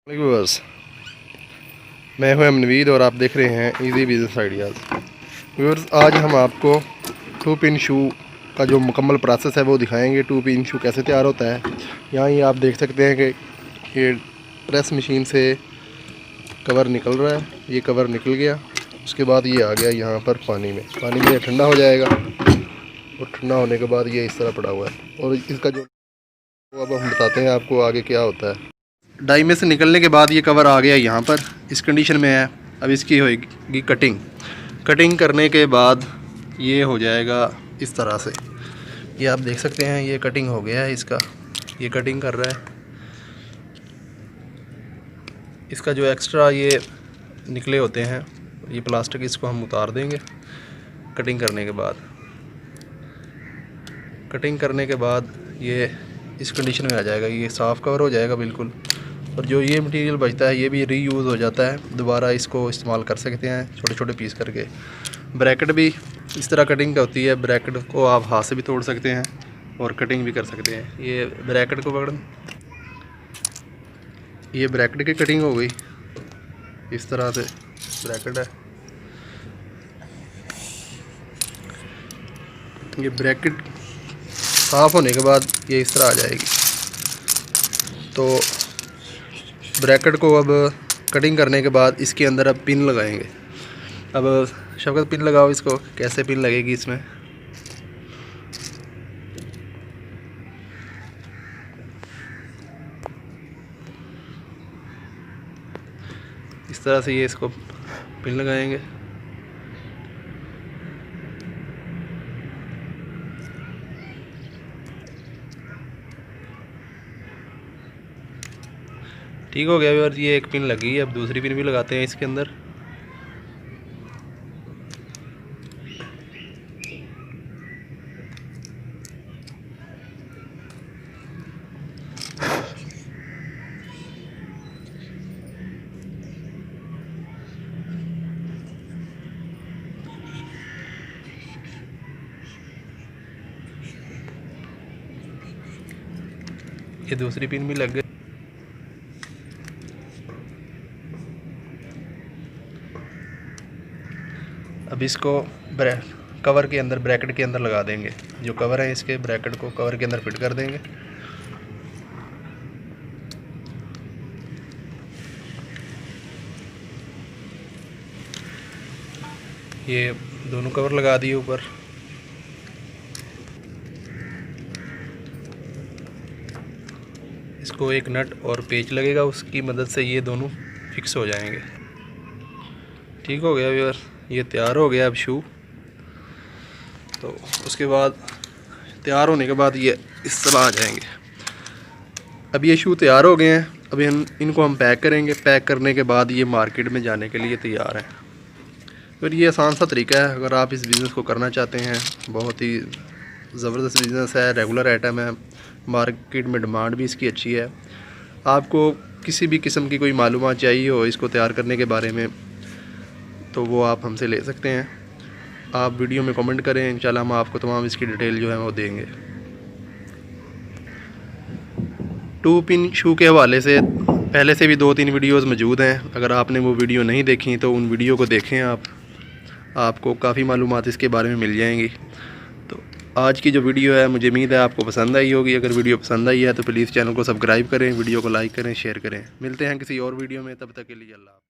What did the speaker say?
Viewers, मैं हूं अमनवीद और आप देख रहे हैं इजी बिज़नेस आइडियाज़। व्यूअर्स, आज हम आपको 2 पिन शू का जो मुकम्मल प्रोसेस है वो दिखाएंगे। 2 पिन शू कैसे तैयार होता है। यहाँ ये आप देख सकते हैं कि ये प्रेस मशीन से कवर निकल रहा है। ये कवर निकल गया, उसके बाद ये आ गया यहाँ पर पानी में ठंडा हो जाएगा और ठंडा होने के बाद ये इस तरह पड़ा हुआ है। और इसका जो अब हम बताते हैं आपको आगे क्या होता है। डाई में से निकलने के बाद ये कवर आ गया यहाँ पर, इस कंडीशन में है। अब इसकी होगी कटिंग करने के बाद ये हो जाएगा इस तरह से। ये आप देख सकते हैं, ये कटिंग हो गया है इसका। ये कटिंग कर रहा है। इसका जो एक्स्ट्रा ये निकले होते हैं ये प्लास्टिक, इसको हम उतार देंगे कटिंग करने के बाद ये इस कंडीशन में आ जाएगा। ये साफ़ कवर हो जाएगा बिल्कुल। और जो ये मटेरियल बचता है ये भी रीयूज़ हो जाता है, दोबारा इसको इस्तेमाल कर सकते हैं छोटे छोटे पीस करके। ब्रैकेट भी इस तरह कटिंग का होती है। ब्रैकेट को आप हाथ से भी तोड़ सकते हैं और कटिंग भी कर सकते हैं। ये ब्रैकेट को पकड़, ये ब्रैकेट की कटिंग हो गई। इस तरह से ब्रैकेट है। ये ब्रैकेट साफ़ होने के बाद ये इस तरह आ जाएगी। तो ब्रैकेट को अब कटिंग करने के बाद इसके अंदर अब पिन लगाएंगे। अब शौकत पिन लगाओ इसको। कैसे पिन लगेगी इसमें, इस तरह से ये इसको पिन लगाएंगे। ठीक हो गया। और ये एक पिन लगी है, अब दूसरी पिन भी लगाते हैं इसके अंदर। ये दूसरी पिन भी लग गई। अब इसको कवर के अंदर, ब्रैकेट के अंदर लगा देंगे। जो कवर है इसके, ब्रैकेट को कवर के अंदर फिट कर देंगे। ये दोनों कवर लगा दिए ऊपर। इसको एक नट और पेच लगेगा, उसकी मदद से ये दोनों फिक्स हो जाएंगे। ठीक हो गया व्यूअर, ये तैयार हो गया अब शू। तो उसके बाद तैयार होने के बाद ये इस तरह आ जाएंगे। अब ये शू तैयार हो गए हैं। अभी इनको हम पैक करेंगे। पैक करने के बाद ये मार्केट में जाने के लिए तैयार हैं। फिर ये आसान सा तरीका है। अगर आप इस बिज़नेस को करना चाहते हैं, बहुत ही ज़बरदस्त बिज़नेस है, रेगुलर आइटम है, मार्केट में डिमांड भी इसकी अच्छी है। आपको किसी भी किस्म की कोई मालूमात चाहिए हो इसको तैयार करने के बारे में, तो वो आप हमसे ले सकते हैं। आप वीडियो में कमेंट करें, इंशाल्लाह हम आपको तमाम इसकी डिटेल जो है वो देंगे। 2 पिन शू के हवाले से पहले से भी 2-3 वीडियोस मौजूद हैं। अगर आपने वो वीडियो नहीं देखी तो उन वीडियो को देखें। आपको काफ़ी मालूमात इसके बारे में मिल जाएंगी। तो आज की जो वीडियो है, मुझे उम्मीद है आपको पसंद आई होगी। अगर वीडियो पसंद आई है तो प्लीज़ चैनल को सब्सक्राइब करें, वीडियो को लाइक करें, शेयर करें। मिलते हैं किसी और वीडियो में, तब तक के लिए अल्लाह।